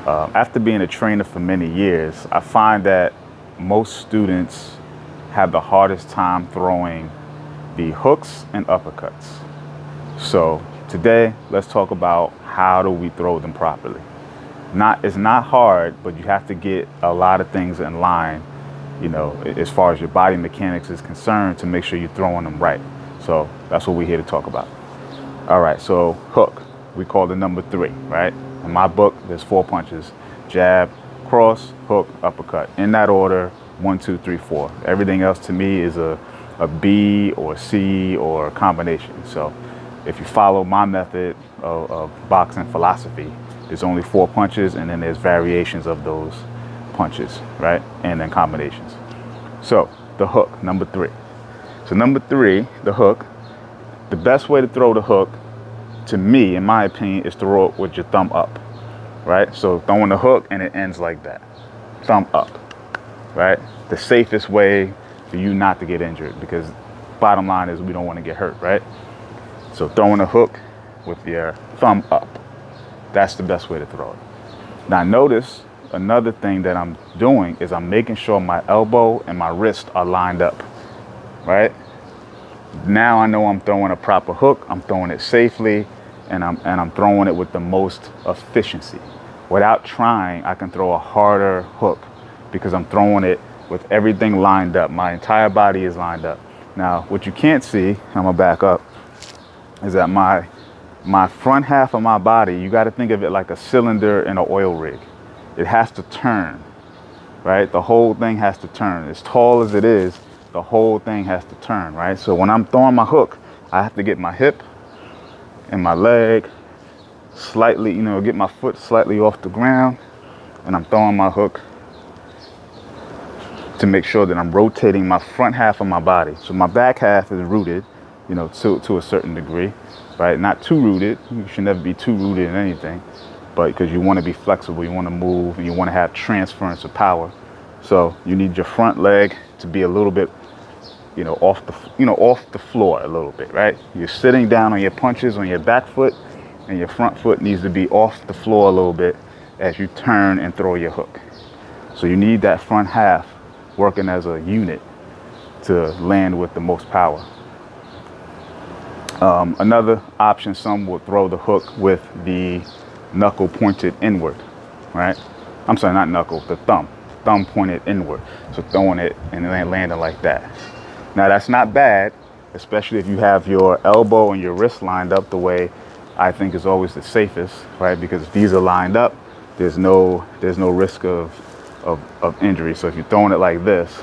After being a trainer for many years, I find that most students have the hardest time throwing the hooks and uppercuts. So today, let's talk about how do we throw them properly. It's not hard, but you have to get a lot of things in line, as far as your body mechanics is concerned, to make sure you're throwing them right. So that's what we're here to talk about. All right, so hook, we call the number 3, right? In my book, there's 4 punches: jab, cross, hook, uppercut. In that order, 1, 2, 3, 4. Everything else to me is a B or C or a combination. So if you follow my method of boxing philosophy, there's only 4 punches, and then there's variations of those punches, right? And then combinations. So the hook, number 3. So number 3, the hook, the best way to throw the hook, to me, in my opinion, is to throw it with your thumb up, right? So throwing the hook and it ends like that, thumb up, right? The safest way for you not to get injured, because bottom line is we don't want to get hurt, right? So throwing a hook with your thumb up, that's the best way to throw it. Now notice another thing that I'm doing is I'm making sure my elbow and my wrist are lined up, right? Now I know I'm throwing a proper hook, I'm throwing it safely, and I'm throwing it with the most efficiency. Without trying, I can throw a harder hook because I'm throwing it with everything lined up. My entire body is lined up. Now, what you can't see, I'm gonna back up, is that my front half of my body, you got to think of it like a cylinder in an oil rig. It has to turn, right? The whole thing has to turn. As tall as it is, the whole thing has to turn, right? So when I'm throwing my hook, I have to get my hip and my leg slightly, get my foot slightly off the ground, and I'm throwing my hook to make sure that I'm rotating my front half of my body. So my back half is rooted, to a certain degree, right? Not too rooted. You should never be too rooted in anything, but because you want to be flexible, you want to move, and you want to have transference of power. So you need your front leg to be a little bit, off the floor a little bit, right? You're sitting down on your punches on your back foot, and your front foot needs to be off the floor a little bit as you turn and throw your hook. So you need that front half working as a unit to land with the most power. Another option, some will throw the hook with the knuckle pointed inward, right? I'm sorry, not knuckle, the thumb pointed inward. So throwing it and then landing like that. Now that's not bad, especially if you have your elbow and your wrist lined up the way I think is always the safest, right? Because if these are lined up, there's no risk of injury. So if you're throwing it like this,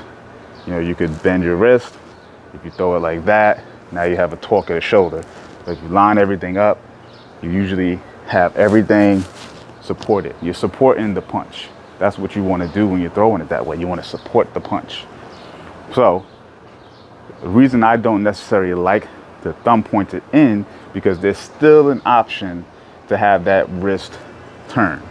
you could bend your wrist. If you throw it like that, now you have a torque of the shoulder. But if you line everything up, you usually have everything supported. You're supporting the punch. That's what you want to do when you're throwing it that way. You want to support the punch. So the reason I don't necessarily like the thumb pointed in, because there's still an option to have that wrist turn.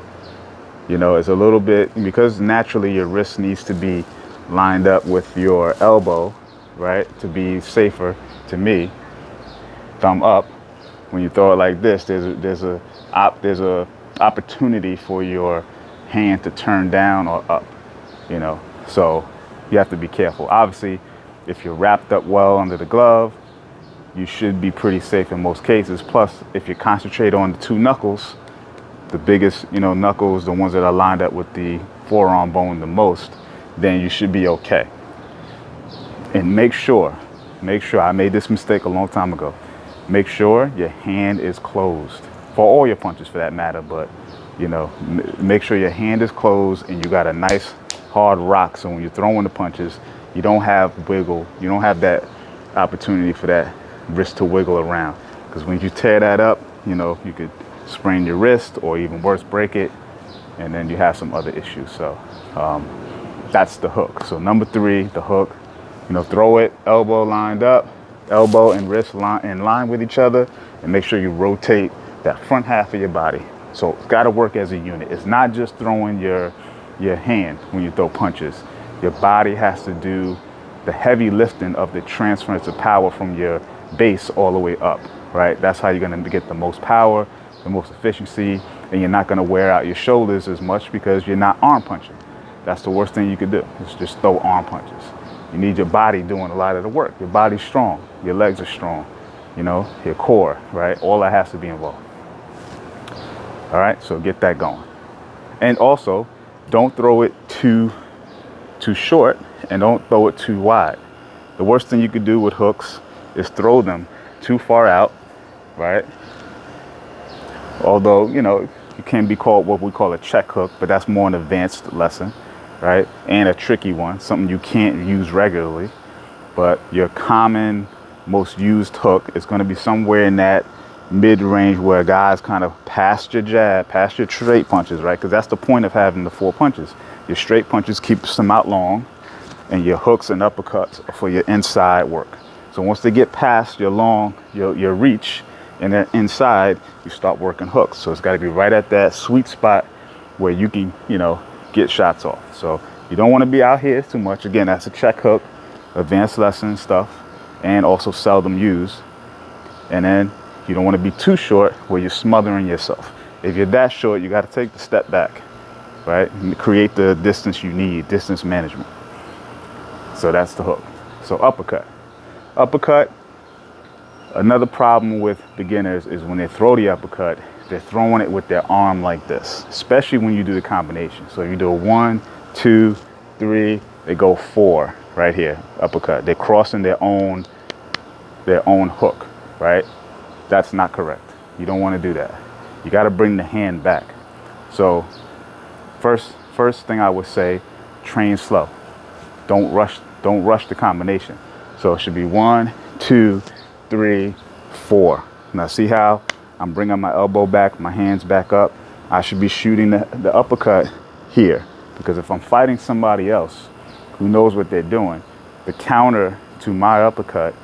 It's a little bit, because naturally your wrist needs to be lined up with your elbow, right? To be safer, to me, thumb up. When you throw it like this, there's a opportunity for your hand to turn down or up, so you have to be careful. Obviously, if you're wrapped up well under the glove, you should be pretty safe in most cases. Plus, if you concentrate on the 2 knuckles, the biggest, knuckles, the ones that are lined up with the forearm bone the most, then you should be okay. And make sure, I made this mistake a long time ago. Make sure your hand is closed for all your punches for that matter, but make sure your hand is closed and you got a nice hard rock. So when you're throwing the punches, you don't have wiggle. You don't have that opportunity for that wrist to wiggle around. Because when you tear that up, you could sprain your wrist or even worse, break it. And then you have some other issues. So that's the hook. So number 3, the hook, throw it, elbow lined up, elbow and wrist in line with each other, and make sure you rotate that front half of your body. So it's got to work as a unit. It's not just throwing your hand when you throw punches. Your body has to do the heavy lifting of the transference of power from your base all the way up, right? That's how you're going to get the most power, the most efficiency, and you're not going to wear out your shoulders as much because you're not arm punching. That's the worst thing you could do, is just throw arm punches. You need your body doing a lot of the work. Your body's strong, your legs are strong, you know, your core, right? All that has to be involved. All right, so get that going. And also, don't throw it too short, and don't throw it too wide. The worst thing you could do with hooks is throw them too far out, right? Although, you know, it can be called what we call a check hook, but that's more an advanced lesson, right? And a tricky one, something you can't use regularly. But your common, most used hook is going to be somewhere in that mid-range where guys kind of past your jab, past your straight punches, right? Because that's the point of having the 4 punches. Your straight punches keeps them out long, and your hooks and uppercuts are for your inside work. So once they get past your long, your reach, and they're inside, you start working hooks. So it's got to be right at that sweet spot where you can, you know, get shots off. So you don't want to be out here too much. Again, that's a check hook, advanced lesson stuff, and also seldom used. And then you don't want to be too short where you're smothering yourself. If you're that short, you got to take the step back, right? And create the distance you need, distance management. So that's the hook. So uppercut. Uppercut, another problem with beginners is when they throw the uppercut, they're throwing it with their arm like this, especially when you do the combination. So you do a 1, 2, 3, they go 4 right here, uppercut. They're crossing their own hook, right? That's not correct. You don't want to do that. You got to bring the hand back. So first thing I would say, train slow. Don't rush the combination. So it should be 1, 2, 3, 4. Now see how I'm bringing my elbow back, my hands back up. I should be shooting the uppercut here, because if I'm fighting somebody else who knows what they're doing, the counter to my uppercut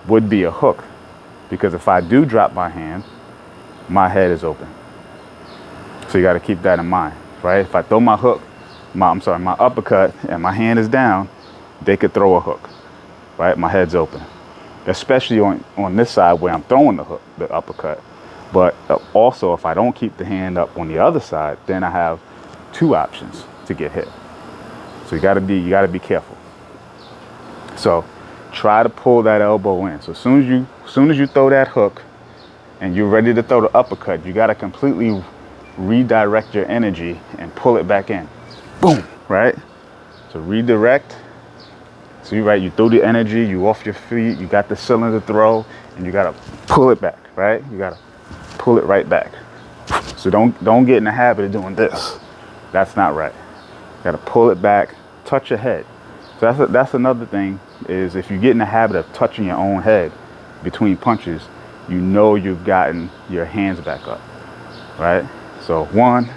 would be a hook, because if I do drop my hand, my head is open. So you got to keep that in mind, right? If I throw my uppercut and my hand is down, they could throw a hook, right? My head's open, especially on this side where I'm throwing the uppercut. But also, if I don't keep the hand up on the other side, then I have 2 options to get hit. So you got to be careful. So try to pull that elbow in. So as soon as you throw that hook and you're ready to throw the uppercut, you got to completely redirect your energy and pull it back in. Boom, right? So redirect. So you throw the energy, you off your feet, you got the cylinder throw, and you got to pull it back, right? You got to pull it right back. So don't get in the habit of doing this. That's not right. You got to pull it back, touch your head. So that's another thing, is if you get in the habit of touching your own head between punches, you know you've gotten your hands back up, right? So 1,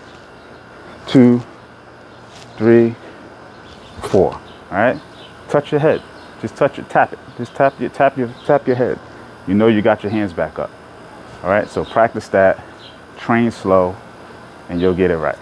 2, 3, 4, all right? Touch your head. Just touch it, tap it. Just tap your head. You know you got your hands back up. All right, so practice that, train slow, and you'll get it right.